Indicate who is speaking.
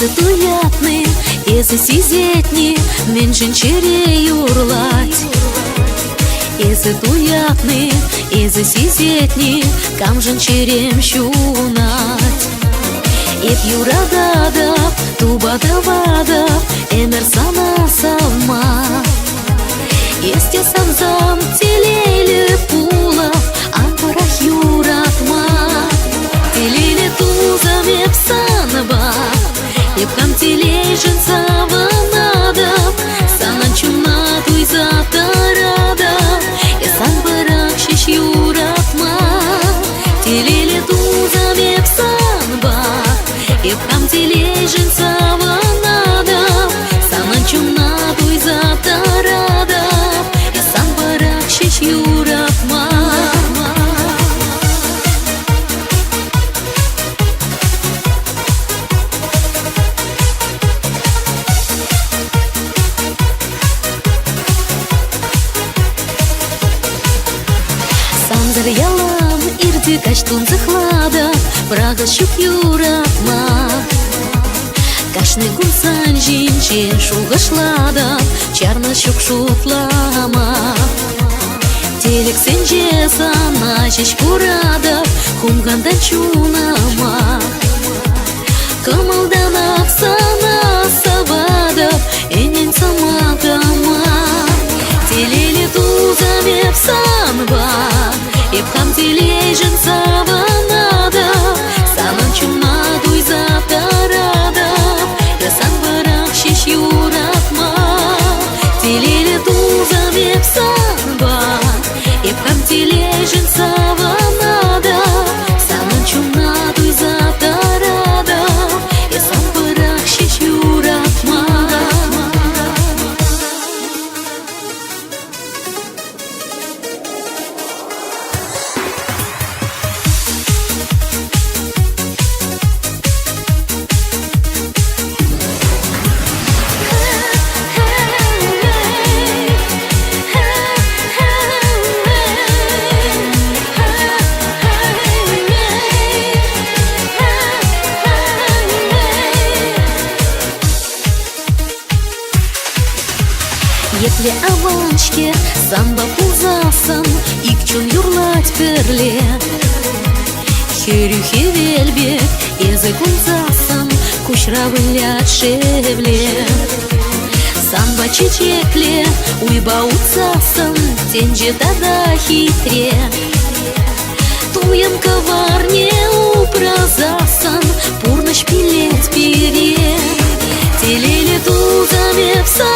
Speaker 1: Езі туятны, езі сизетни, мен женчере юрлать. Езі туятны, езі сизетни, кам женчерем щунать. Эп юрададап, тубадавадап, эмер сана сама. Есте самзам телейлі пулап, апарах юратма. Телейлі тузам еп санабап, епкам телей жынсава надап, санан чуна туйза тарадап, эсан барак шеш юратма. Телейлі тузам еп санабап, епкам телей жынсава надап, санан чуна туйза тарадап, эсан барак шеш юратма. Санзар ялам ирди каштун зыхлада, брага щук юратма. Кашны кунсан жинчен шугашлада, чарна щук шутлама. Телек сенже сана чеш курада, хумгандан чунама. Камалданап сана савадап, энен саматама. Телели тузам еп санба, епкам телей жынсава надап, санан чуна туйза тарадап, эсан барак шеш юратма. Телели тузам еп санба, епкам телей жынсава надап, санан чуна туйза тарадап, эсан барак шеш юратма. Епле аванчке самба пузасан, икчун юрлать перле. Херю хевельбек, езы кунзасан, кушравылят шевле. Самба чечекле, уйба уцасан, тенже тада хитре. Туем коварне упразасан, пурныш пилет пере. Телели тузам епса